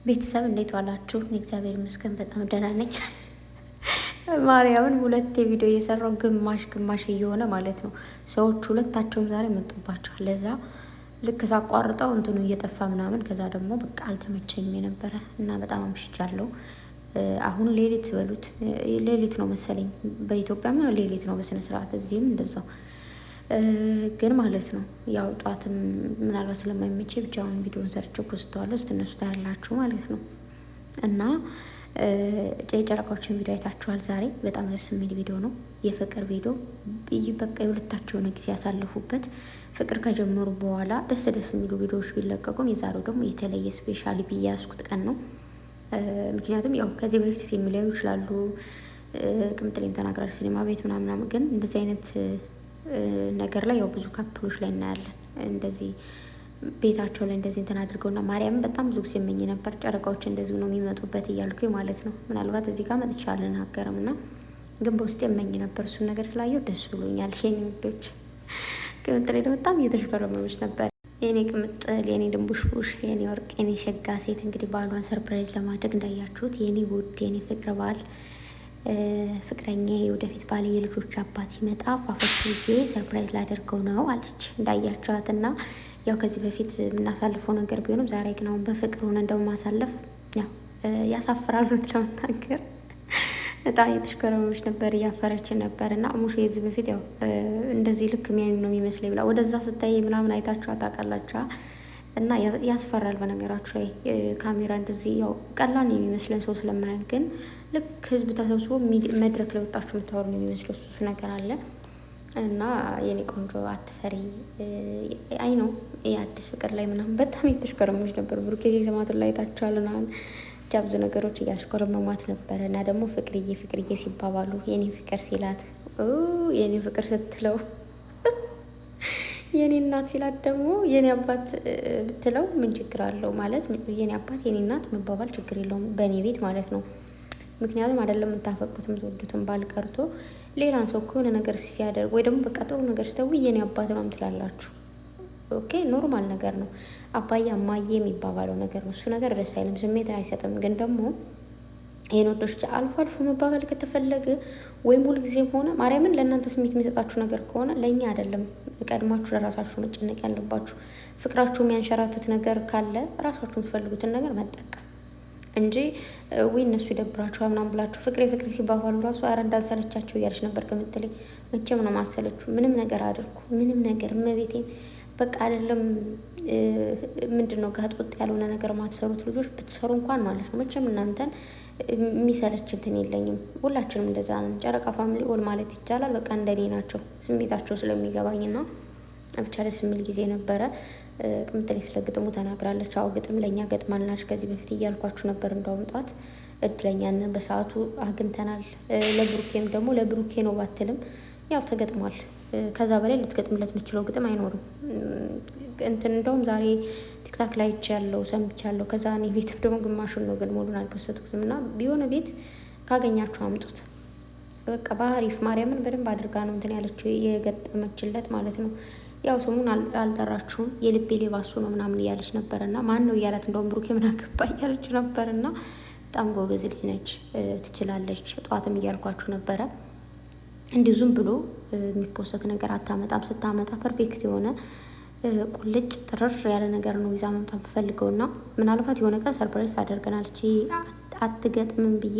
ቤተሰብ እንዴት ዋላችሁ? እግዚአብሔር ይመስገን በጣም ደህና ነኝ። ማርያምን ሁለት ቪዲዮ እየሰራው ግማሽ እየሆነ ማለት ነው። ሰዎች ሁለታቸውም ዛሬ መጡባቸዋል። ለዛ ልክ ሳቋርጠው እንትኑ እየጠፋ ምናምን፣ ከዛ ደግሞ በቃ አልተመቸኝም የነበረ እና በጣም አምሽቻለሁ። አሁን ሌሊት በሉት ሌሊት ነው መሰለኝ፣ በኢትዮጵያም ሌሊት ነው በስነ ስርዓት፣ እዚህም እንደዛው ግን ማለት ነው። ያው ጧትም ምናልባት ስለማይመቼ ብቻውን ቪዲዮን ሰርቼው ፖስተዋለሁ። ስትነሱ ታያላችሁ ማለት ነው። እና የጨረቃዎችን ቪዲዮ አይታችኋል። ዛሬ በጣም ደስ የሚል ቪዲዮ ነው፣ የፍቅር ቪዲዮ። በቃ የሁለታቸውን ጊዜ ያሳለፉበት ፍቅር ከጀመሩ በኋላ ደስ የሚሉ ቪዲዮዎች ቢለቀቁም የዛሬው ደግሞ የተለየ ስፔሻሊ ብዬ ያዝኩት ቀን ነው። ምክንያቱም ያው ከዚህ በፊት ፊልም ሊያዩ ይችላሉ፣ ቅምጥሌም ተናግራለች ሲኒማ ቤት ምናምናም፣ ግን እንደዚህ አይነት ነገር ላይ ያው ብዙ ካፕሎች ላይ እናያለን። እንደዚህ ቤታቸው ላይ እንደዚህ እንትን አድርገውና ማርያምን በጣም ብዙ ጊዜ የመኝ ነበር ጨረቃዎች እንደዚሁ ነው የሚመጡበት እያልኩኝ ማለት ነው። ምናልባት እዚህ ጋር መጥቻ አልናገርም እና ግን በውስጥ የመኝ ነበር። እሱን ነገር ስላየው ደስ ብሎኛል። የኔ ውዶች ቅምጥሌ ደግሞ በጣም እየተሽከረመመች ነበር። የኔ ቅምጥል፣ የኔ ድንቡሽቡሽ፣ የኔ ወርቅ፣ የኔ ሸጋ ሴት እንግዲህ ባሏን ሰርፕራይዝ ለማድረግ እንዳያችሁት የኔ ውድ የኔ ፍቅር ባል ፍቅረኛ የወደፊት ባል የልጆች አባት ሲመጣ ፏፈሽ ጊዜ ሰርፕራይዝ ላደርገው ነው አለች እንዳያቸዋት። እና ያው ከዚህ በፊት የምናሳልፈው ነገር ቢሆንም ዛሬ ግን አሁን በፍቅር ሆነ እንደማሳለፍ ያው ያሳፍራል ለመናገር። በጣም እየተሽከረመች ነበር፣ እያፈረችን ነበር። እና ሙሽ የዚህ በፊት ያው እንደዚህ ልክ የሚያዩ ነው የሚመስለኝ ብላ ወደዛ ስታይ ምናምን አይታችኋት ታውቃላችሁ። እና ያስፈራል። በነገራችሁ ላይ ካሜራ እንደዚህ ያው ቀላል ነው የሚመስለን ሰው ስለማያውቅ፣ ግን ልክ ህዝብ ተሰብስቦ መድረክ ላይ ወጣችሁ የምታወሩ ነው የሚመስለው። እሱ ነገር አለ። እና የኔ ቆንጆ አትፈሪ። አይ ነው የአዲስ ፍቅር ላይ ምናምን በጣም የተሽከረመች ነበር። ብሩኬ ሲሰማትን ላይ ታችኋልና ብቻ ብዙ ነገሮች እያስኮረመሟት ነበረ። እና ደግሞ ፍቅርዬ ፍቅርዬ ሲባባሉ የኔ ፍቅር ሲላት የኔ ፍቅር ስትለው የኔ እናት ሲላት ደግሞ የኔ አባት ብትለው ምን ችግር አለው? ማለት የኔ አባት የኔ እናት መባባል ችግር የለውም በእኔ ቤት ማለት ነው። ምክንያቱም አይደለም የምታፈቅሩት የምትወዱትን ባል ቀርቶ ሌላን ሰው ከሆነ ነገር ሲያደርግ ወይ ደግሞ በቃ ጥሩ ነገር ስተው የኔ አባት ነው ትላላችሁ። ኦኬ ኖርማል ነገር ነው። አባዬ አማዬ የሚባባለው ነገር ነው። እሱ ነገር ደስ አይልም፣ ስሜት አይሰጥም። ግን ደግሞ ይህን ወዶች አልፎ አልፎ መባባል ከተፈለገ ወይም ሁልጊዜም ሆነ ማርያምን ለእናንተ ስሜት የሚሰጣችሁ ነገር ከሆነ ለእኛ አይደለም ቀድማችሁ ለራሳችሁ መጨነቅ ያለባችሁ። ፍቅራችሁ የሚያንሸራትት ነገር ካለ ራሳችሁ የምትፈልጉትን ነገር መጠቀም እንጂ ወይ እነሱ ይደብራችኋል ምናምን ብላችሁ ፍቅሬ ፍቅሬ ሲባባሉ ራሱ አረ እንዳሰለቻቸው እያለች ነበር ከምትለኝ። መቼም ነው ማሰለችሁ። ምንም ነገር አድርጉ፣ ምንም ነገር እመቤቴን በቃ አይደለም ምንድን ነው ጋጥ ወጥ ያልሆነ ነገር ማትሰሩት ልጆች ብትሰሩ እንኳን ማለት ነው መቼም እናንተን የሚሰለች እንትን የለኝም። ሁላችንም እንደዛ ነን። ጨረቃ ፋሚሊ ኦል ማለት ይቻላል በቃ እንደኔ ናቸው፣ ስሜታቸው ስለሚገባኝና ብቻ ደስ የሚል ጊዜ ነበረ። ቅምጥሌ ስለ ግጥሙ ተናግራለች። አዎ ግጥም ለእኛ ገጥማልናች ከዚህ በፊት እያልኳችሁ ነበር። እንደውም ጧት እድለኛንን በሰዓቱ አግኝተናል። ለብሩኬም ደግሞ ለብሩኬ ነው ባትልም ያው ተገጥሟል። ከዛ በላይ ልትገጥምለት የምችለው ግጥም አይኖርም። እንትን እንደውም ዛሬ ቲክታክ ላይ ይቻለው ሰምቻለሁ። ከዛ እኔ ቤትም ደግሞ ግማሹን ነው ግን ሙሉን አልፖስትኩትም። እና ቢሆነ ቤት ካገኛችሁ አምጡት። በቃ በአሪፍ ማርያምን በደንብ አድርጋ ነው እንትን ያለችው የገጠመችለት ማለት ነው። ያው ስሙን አልጠራችሁም። የልቤ ሌባ እሱ ነው ምናምን እያለች ነበረና ማን ነው እያላት እንደውም ብሩኬ ምን አገባ እያለች ነበርና በጣም ጎበዝ ልጅ ነች፣ ትችላለች። ጠዋትም እያልኳችሁ ነበረ። እንዲሁ ዝም ብሎ የሚፖሰት ነገር አታመጣም። ስታመጣ ፐርፌክት የሆነ ቁልጭ ጥርር ያለ ነገር ነው ይዛ መምጣት የምፈልገው። እና ምናልባት የሆነ ቀን ሰርፕራይዝ ታደርገናለች። አትገጥምም ብዬ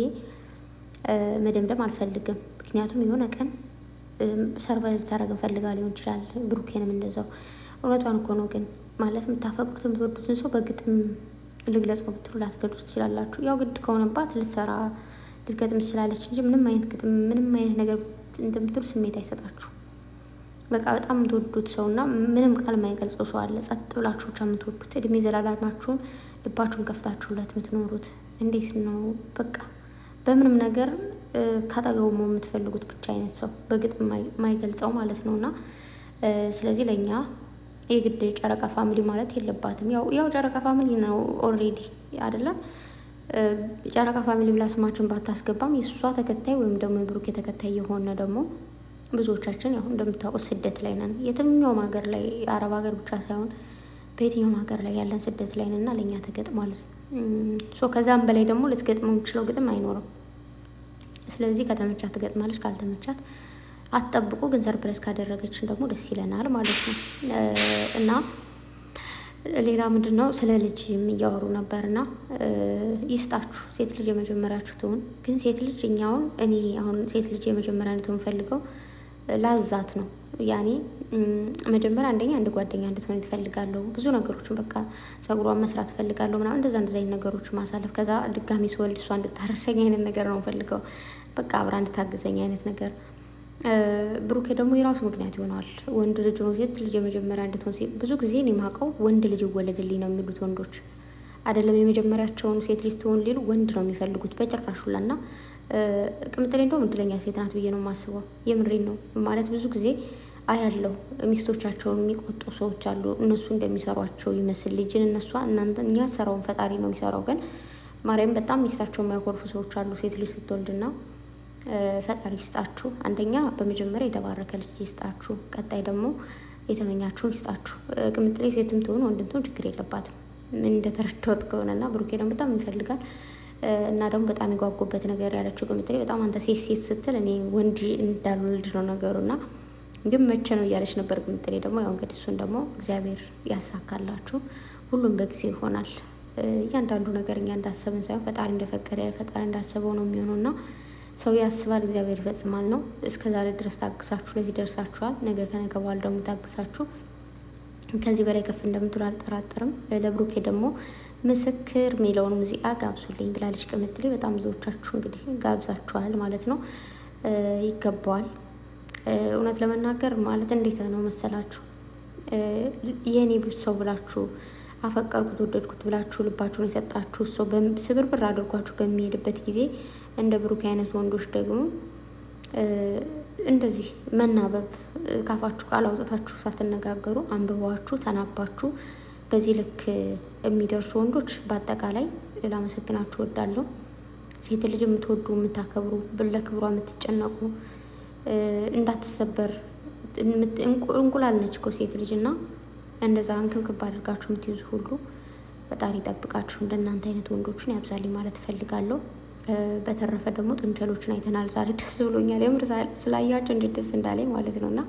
መደምደም አልፈልግም። ምክንያቱም የሆነ ቀን ሰርፕራይዝ ታደርገን ፈልጋ ሊሆን ይችላል። ብሩኬንም እንደዛው። እውነቷን እኮ ነው። ግን ማለት የምታፈቅሩት የምትወዱትን ሰው በግጥም ልግለጸው ብትሉ ላትገልጹ ትችላላችሁ። ያው ግድ ከሆነባት ልትገጥም ትችላለች እንጂ ምንም አይነት ግጥም ምንም አይነት ነገር እንትን ብትሉ ስሜት አይሰጣችሁ። በቃ በጣም የምትወዱት ሰው እና ምንም ቃል የማይገልጸው ሰው አለ። ጸጥ ብላችሁ ብቻ የምትወዱት እድሜ ዘላለማችሁን ልባችሁን ከፍታችሁለት የምትኖሩት እንዴት ነው? በቃ በምንም ነገር ካጠገቡ የምትፈልጉት ብቻ አይነት ሰው በግጥም የማይገልጸው ማለት ነው። እና ስለዚህ ለእኛ የግድ ጨረቃ ፋሚሊ ማለት የለባትም። ያው ጨረቃ ፋሚሊ ነው ኦልሬዲ አይደለም። ጨረቃ ፋሚሊ ብላ ስማችን ባታስገባም የእሷ ተከታይ ወይም ደግሞ የብሩኬ ተከታይ የሆነ ደግሞ ብዙዎቻችን ያው እንደምታውቁት ስደት ላይ ነን። የትኛውም ሀገር ላይ የአረብ ሀገር ብቻ ሳይሆን በየትኛውም ሀገር ላይ ያለን ስደት ላይ ነን እና ለእኛ ተገጥሟል ከዛም በላይ ደግሞ ልትገጥመው የምችለው ግጥም አይኖርም። ስለዚህ ከተመቻት ትገጥማለች፣ ካልተመቻት አትጠብቁ። ግን ሰርፕራይዝ ካደረገችን ደግሞ ደስ ይለናል ማለት ነው። እና ሌላ ምንድን ነው ስለ ልጅ እያወሩ ነበርና ይስጣችሁ። ሴት ልጅ የመጀመሪያችሁ ትሆን። ግን ሴት ልጅ እኔ አሁን ሴት ልጅ የመጀመሪያ እንድትሆን ፈልገው ላዛት ነው። ያኔ መጀመሪያ አንደኛ አንድ ጓደኛ እንድትሆን ትፈልጋለሁ። ብዙ ነገሮችን በቃ ጸጉሯን መስራት ፈልጋለሁ ምናምን እንደዛ አይነት ነገሮች ማሳለፍ። ከዛ ድጋሚ ስወልድ እሷ እንድታረሰኝ አይነት ነገር ነው ፈልገው። በቃ አብራ እንድታግዘኝ አይነት ነገር። ብሩኬ ደግሞ የራሱ ምክንያት ይሆናል። ወንድ ልጅ ነው ሴት ልጅ የመጀመሪያ እንድትሆን ብዙ ጊዜ እኔ የማውቀው ወንድ ልጅ ይወለድልኝ ነው የሚሉት ወንዶች። አይደለም የመጀመሪያቸውን ሴት ልጅ ትሆን ሊሉ ወንድ ነው የሚፈልጉት በጭራሹላና ቅምጥሌ እንደውም እድለኛ ሴት ናት ብዬ ነው የማስበው። የምሬን ነው ማለት ብዙ ጊዜ አያለው ሚስቶቻቸውን የሚቆጡ ሰዎች አሉ። እነሱ እንደሚሰሯቸው ይመስል ልጅን እኛ ሰራውን ፈጣሪ ነው የሚሰራው። ግን ማርያም በጣም ሚስታቸው የማያኮርፉ ሰዎች አሉ። ሴት ልጅ ስትወልድና ፈጣሪ ይስጣችሁ። አንደኛ በመጀመሪያ የተባረከ ልጅ ይስጣችሁ፣ ቀጣይ ደግሞ የተመኛችሁን ይስጣችሁ። ቅምጥሌ ሴትም ትሆን ወንድም ትሆን ችግር የለባትም ምን እንደተረዳሁት ከሆነና ብሩኬ ደግሞ በጣም ይፈልጋል እና ደግሞ በጣም የጓጉበት ነገር ያለችው ቅምጥሌ በጣም አንተ ሴት ስትል እኔ ወንድ እንዳልወልድ ነው ነገሩና ግን መቼ ነው እያለች ነበር ቅምጥሌ ደግሞ ያው እንግዲህ እሱን ደግሞ እግዚአብሔር ያሳካላችሁ። ሁሉም በጊዜ ይሆናል። እያንዳንዱ ነገር እኛ እንዳሰብን ሳይሆን ፈጣሪ እንደፈቀደ ፈጣሪ እንዳሰበው ነው የሚሆነውና ሰው ያስባል እግዚአብሔር ይፈጽማል ነው። እስከዛሬ ድረስ ታግሳችሁ ለዚህ ደርሳችኋል። ነገ ከነገ በኋላ ደግሞ ታግሳችሁ ከዚህ በላይ ከፍ እንደምትሉ አልጠራጠርም። ለብሩኬ ደግሞ ምስክር የሚለውን ሙዚቃ ጋብዙልኝ ብላለች ቅምጥሌ። በጣም ብዙዎቻችሁ እንግዲህ ጋብዛችኋል ማለት ነው። ይገባዋል። እውነት ለመናገር ማለት እንዴት ነው መሰላችሁ የኔ ብዙ ሰው ብላችሁ አፈቀርኩት ወደድኩት ብላችሁ ልባችሁን የሰጣችሁ ሰው ስብርብር አድርጓችሁ በሚሄድበት ጊዜ እንደ ብሩኬ አይነት ወንዶች ደግሞ እንደዚህ መናበብ ካፋችሁ ቃል አውጥታችሁ ሳትነጋገሩ አንብባችሁ ተናባችሁ በዚህ ልክ የሚደርሱ ወንዶች በአጠቃላይ ላመሰግናችሁ እወዳለሁ። ሴት ልጅ የምትወዱ የምታከብሩ ለክብሯ የምትጨነቁ እንዳትሰበር እንቁላል ነች እኮ ሴት ልጅ እና እንደዛ እንክብክብ አድርጋችሁ የምትይዙ ሁሉ ፈጣሪ ይጠብቃችሁ። እንደናንተ አይነት ወንዶችን ያብዛልኝ ማለት እፈልጋለሁ። በተረፈ ደግሞ ጥንቸሎችን አይተናል ዛሬ ደስ ብሎኛል። የምር ስላያቸው እንዴት ደስ እንዳለኝ ማለት ነው። እና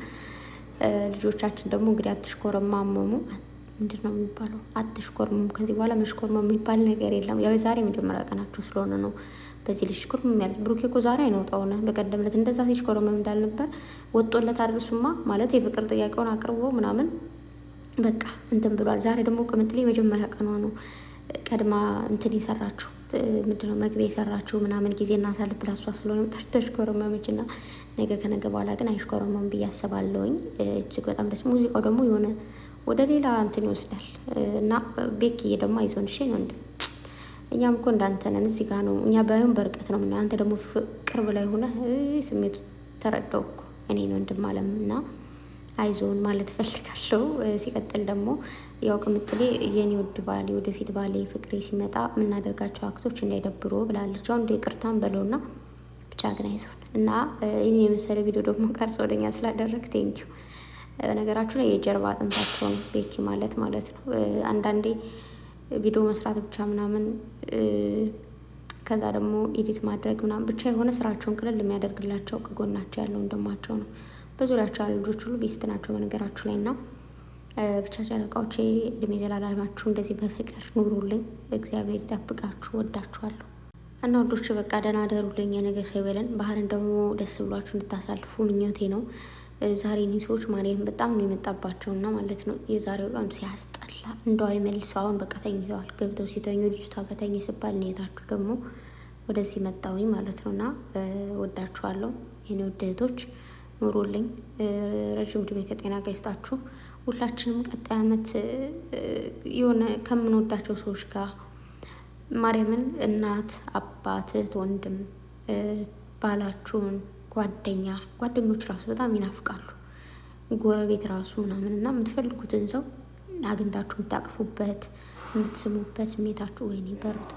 ልጆቻችን ደግሞ እንግዲህ አትሽኮረማመሙ ምንድን ነው የሚባለው? አትሽኮርመሙ። ከዚህ በኋላ መሽኮርመም የሚባል ነገር የለም። ያው ዛሬ መጀመሪያ ቀናቸው ስለሆነ ነው በዚህ ልጅ ሽኮርመም ያለ። ብሩኬ እኮ ዛሬ አይነውጣው ሆነ። በቀደም ዕለት እንደዛ ሲሽኮረመም እንዳልነበር ወጦለት አድርሱማ ማለት የፍቅር ጥያቄውን አቅርቦ ምናምን በቃ እንትን ብሏል። ዛሬ ደግሞ ቅምጥሌ የመጀመሪያ ቀኗ ነው። ቀድማ እንትን የሰራችሁ ምንድነው መግቢያ የሰራችሁ ምናምን ጊዜ እናሳልፍ ብላ እሷ ስለሆነ ተሽኮረመመች እና ነገ ከነገ በኋላ ግን አይሽኮረመም ብዬ አስባለሁኝ። እጅግ በጣም ደስ ሙዚቃው ደግሞ የሆነ ወደ ሌላ እንትን ይወስዳል እና ቤክዬ ደግሞ አይዞን እሺ ነው እንዴ እኛም እኮ እንዳንተ ነን። እዚህ ጋር ነው እኛ ባይሆን በርቀት ነው ምናምን፣ አንተ ደግሞ ቅርብ ላይ ሆነ ስሜቱ ተረዳው እኮ እኔ ነው እንድማለም እና አይዞን ማለት ፈልጋለሁ። ሲቀጥል ደግሞ ያው ቅምጥሌ የኔ ውድ ባሌ ወደፊት ባሌ ፍቅሬ ሲመጣ የምናደርጋቸው አክቶች እንዳይደብሩ ብላለች። አሁን ይቅርታን በለውና ብቻ ግን አይዞን እና ይህን የመሰለ ቪዲዮ ደግሞ ቀርጾ ወደኛ ስላደረግ ቴንኪው። ነገራችሁ ላይ የጀርባ አጥንታቸው ነው ቤኪ ማለት ነው። አንዳንዴ ቪዲዮ መስራት ብቻ ምናምን ከዛ ደግሞ ኤዲት ማድረግ ምናምን ብቻ የሆነ ስራቸውን ቅልል የሚያደርግላቸው ከጎናቸው ያለው ወንድማቸው ነው። በዙሪያቸው ያሉ ልጆች ሁሉ ቤስት ናቸው በነገራችሁ ላይ እና ብቻ ጨረቃዎቼ እድሜ ዘላለማችሁ እንደዚህ በፍቅር ኑሩልኝ። እግዚአብሔር ይጠብቃችሁ። ወዳችኋለሁ እና ወዶች በቃ ደህና ደሩልኝ። የነገ ሰው ይበለን። ባህርን ደግሞ ደስ ብሏችሁ እንድታሳልፉ ምኞቴ ነው። ዛሬ እኔ ሰዎች ማርያም በጣም ነው የመጣባቸውና ማለት ነው። የዛሬው ቀን ሲያስጠላ እንደው አይመልሰው። አሁን በቃ ተኝተዋል። ገብተው ሲተኙ ልጅቷ ከተኝ ሲባል ኔታችሁ ደግሞ ወደዚህ መጣውኝ ማለት ነውና ወዳችኋለሁ የኔ ውድ እህቶች። ኑሩልኝ። ረጅም ዕድሜ ከጤና ጋር ይስጣችሁ። ሁላችንም ቀጣይ ዓመት የሆነ ከምንወዳቸው ሰዎች ጋር ማርያምን እናት፣ አባት፣ እህት፣ ወንድም፣ ባላችሁን፣ ጓደኞች ራሱ በጣም ይናፍቃሉ። ጎረቤት ራሱ ምናምን እና የምትፈልጉትን ሰው አግኝታችሁ የምታቅፉበት የምትስሙበት ስሜታችሁ ወይኔ በሩት